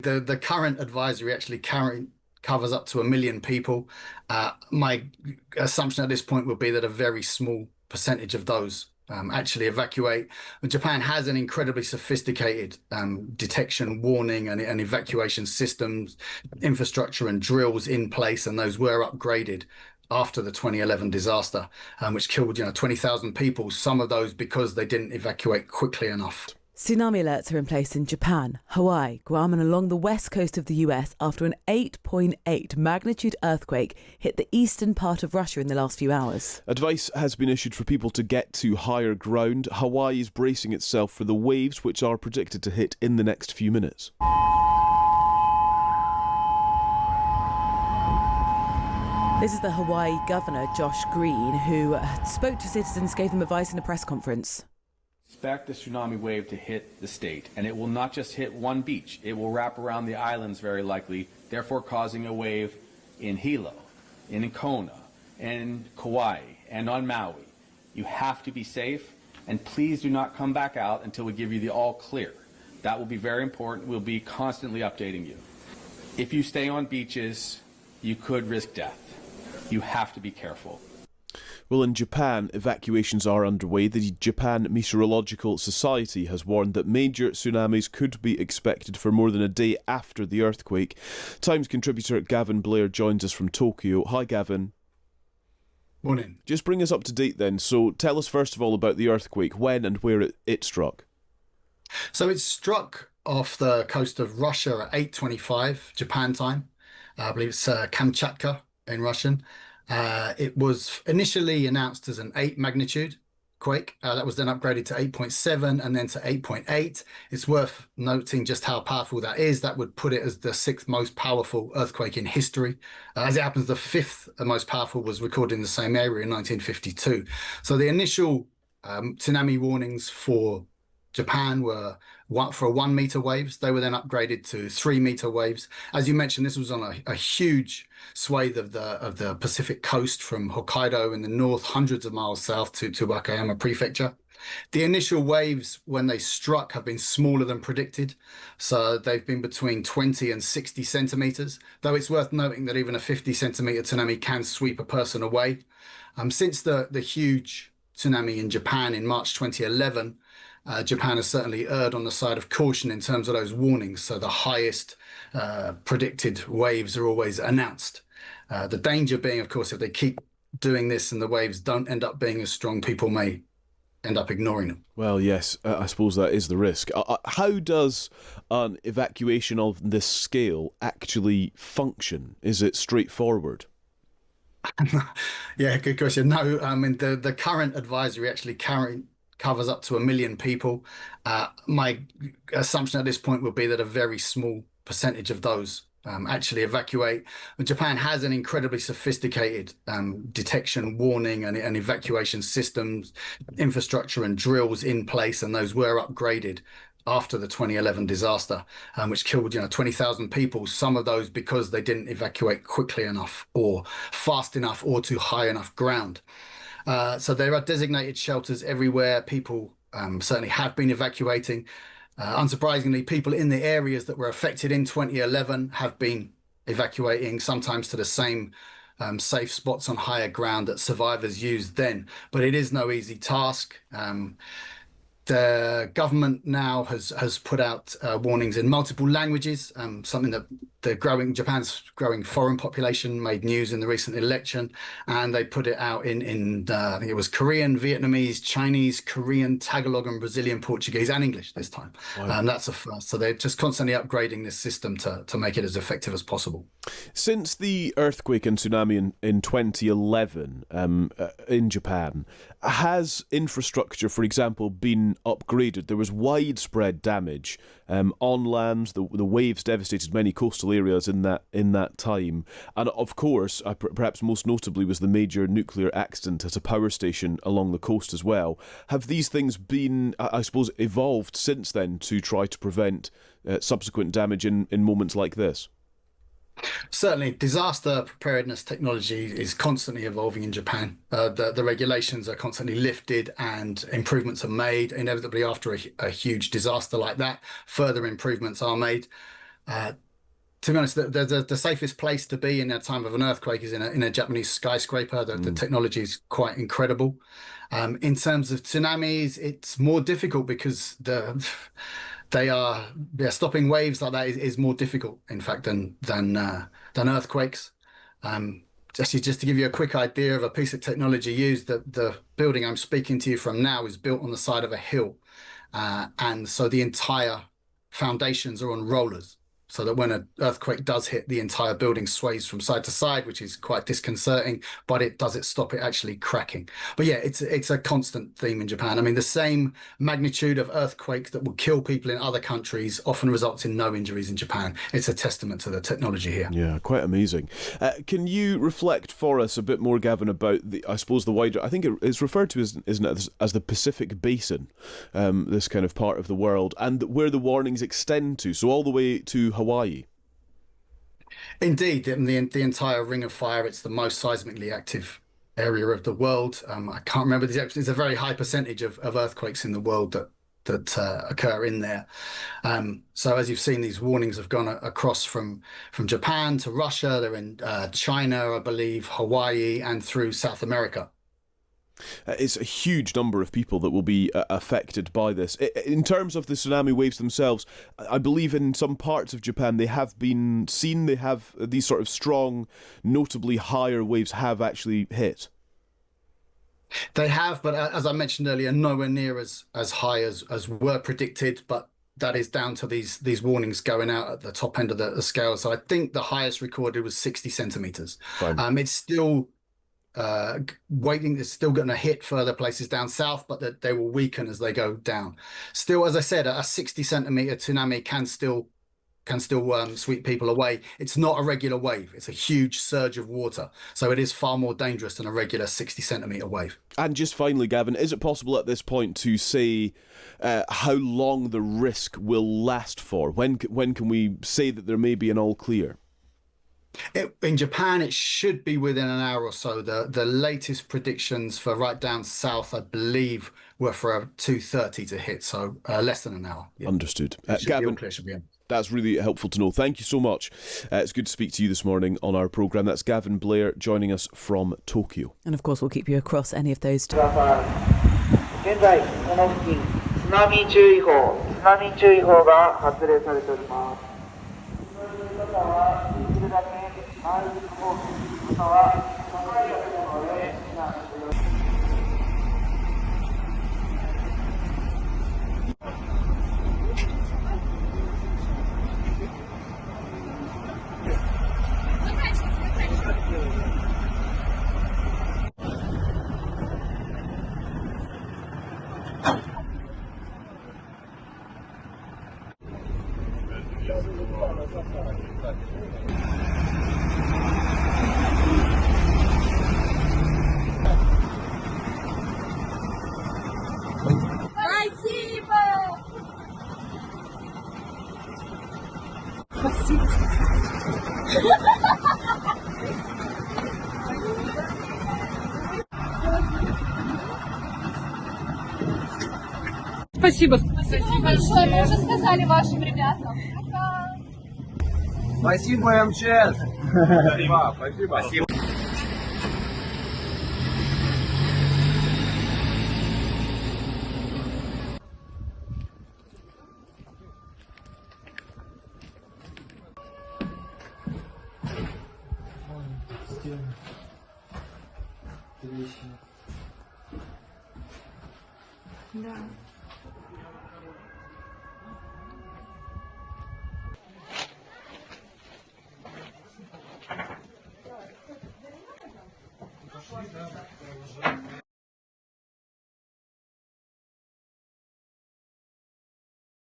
The current advisory actually covers up to 1 million people. My assumption at this point would be that a very small percentage of those actually evacuate. But Japan has an incredibly sophisticated detection, warning, and evacuation systems, infrastructure, and drills in place, and those were upgraded after the 2011 disaster, which killed 20,000 people. Some of those because they didn't evacuate quickly enough. Tsunami alerts are in place in Japan, Hawaii, Guam and along the west coast of the US after an 8.8 magnitude earthquake hit the eastern part of Russia in the last few hours. Advice has been issued for people to get to higher ground. Hawaii is bracing itself for the waves, which are predicted to hit in the next few minutes. This is the Hawaii Governor, Josh Green, who spoke to citizens, gave them advice in a press conference. Expect the tsunami wave to hit the state, and it will not just hit one beach. It will wrap around the islands very likely, therefore causing a wave in Hilo, in Kona, in Kauai, and on Maui. You have to be safe, and please do not come back out until we give you the all clear. That will be very important. We'll be constantly updating you. If you stay on beaches, you could risk death. You have to be careful. Well, in Japan, evacuations are underway. The Japan Meteorological Society has warned that major tsunamis could be expected for more than a day after the earthquake. Times contributor Gavin Blair joins us from Tokyo. Hi, Gavin. Morning. Just bring us up to date then. So tell us first of all about the earthquake, when and where it struck. So it struck off the coast of Russia at 8:25 Japan time. I believe it's Kamchatka in Russian. It was initially announced as an 8 magnitude quake. That was then upgraded to 8.7 and then to 8.8. It's worth noting just how powerful that is. That would put it as the 6th most powerful earthquake in history. As it happens, the 5th most powerful was recorded in the same area in 1952. So the initial tsunami warnings for Japan were for 1 meter waves. They were then upgraded to 3 meter waves. As you mentioned, this was on a huge swathe of the Pacific coast from Hokkaido in the north, hundreds of miles south to Wakayama Prefecture. The initial waves, when they struck, have been smaller than predicted. So they've been between 20 and 60 centimeters, though it's worth noting that even a 50-centimeter tsunami can sweep a person away. Since the huge tsunami in Japan in March 2011, Japan has certainly erred on the side of caution in terms of those warnings. So the highest predicted waves are always announced. The danger being, of course, if they keep doing this and the waves don't end up being as strong, people may end up ignoring them. Well, yes, I suppose that is the risk. How does an evacuation of this scale actually function? Is it straightforward? Yeah, good question. No, I mean, the current advisory actually covers up to 1 million people. My assumption at this point would be that a very small percentage of those actually evacuate. But Japan has an incredibly sophisticated detection, warning, and evacuation systems, infrastructure, and drills in place, and those were upgraded after the 2011 disaster, which killed 20,000 people. Some of those because they didn't evacuate quickly enough, or fast enough, or to high enough ground. So there are designated shelters everywhere. People certainly have been evacuating. Unsurprisingly, people in the areas that were affected in 2011 have been evacuating, sometimes to the same safe spots on higher ground that survivors used then. But it is no easy task. The government now has put out warnings in multiple languages, something that Japan's growing foreign population made news in the recent election, and they put it out in I think it was Korean, Vietnamese, Chinese, Korean, Tagalog, and Brazilian Portuguese, and English this time. Wow. That's a first. So they're just constantly upgrading this system to make it as effective as possible. Since the earthquake and tsunami in 2011 in Japan, has infrastructure, for example, been upgraded? There was widespread damage on land. The waves devastated many coastal areas in that time, and of course, perhaps most notably, was the major nuclear accident at a power station along the coast as well. Have these things been, I suppose, evolved since then to try to prevent subsequent damage in moments like this? Certainly, disaster preparedness technology is constantly evolving in Japan. The regulations are constantly lifted and improvements are made. Inevitably, after a huge disaster like that, further improvements are made. To be honest, the safest place to be in a time of an earthquake is in a Japanese skyscraper. The technology is quite incredible. In terms of tsunamis, it's more difficult because stopping waves like that is more difficult, in fact, than earthquakes. Just to give you a quick idea of a piece of technology used, the building I'm speaking to you from now is built on the side of a hill, and so the entire foundations are on rollers, so that when an earthquake does hit, the entire building sways from side to side, which is quite disconcerting, but it doesn't stop it actually cracking. But yeah, it's a constant theme in Japan. I mean, the same magnitude of earthquake that will kill people in other countries often results in no injuries in Japan. It's a testament to the technology here. Yeah, quite amazing. Can you reflect for us a bit more, Gavin, about I suppose the wider, I think it's referred to as, isn't it, as the Pacific Basin, this kind of part of the world, and where the warnings extend to, so all the way to Hawaii. Indeed, the entire Ring of Fire, it's the most seismically active area of the world. I can't remember the exact, it's a very high percentage of earthquakes in the world that occur in there. So as you've seen, these warnings have gone across from Japan to Russia. They're in China, I believe, Hawaii, and through South America. It's a huge number of people that will be affected by this. In terms of the tsunami waves themselves, I believe in some parts of Japan they have been seen, they have these sort of strong, notably higher waves have actually hit. They have, but as I mentioned earlier, nowhere near as high as were predicted, but that is down to these warnings going out at the top end of the scale. So I think the highest recorded was 60 centimeters. It's still waiting, it's still going to hit further places down south, but they will weaken as they go down. Still, as I said, a 60 centimeter tsunami can still sweep people away. It's not a regular wave. It's a huge surge of water. So it is far more dangerous than a regular 60 centimeter wave. And just finally, Gavin, is it possible at this point to say how long the risk will last for? When can we say that there may be an all clear? In Japan, it should be within an hour or so. The latest predictions for right down south, I believe, were for a 2:30 to hit, so less than an hour. Yeah. Understood. Gavin, that's really helpful to know. Thank you so much. It's good to speak to you this morning on our programme. That's Gavin Blair joining us from Tokyo. And of course, we'll keep you across any of those. 現在、この付近、津波注意報が発令されております。その方はできるだけ内陸方面、または高い建物へ避難してください。Спасибо. Спасибо большое. Мы уже сказали вашим ребятам. Спасибо, МЧС. Спасибо. Да.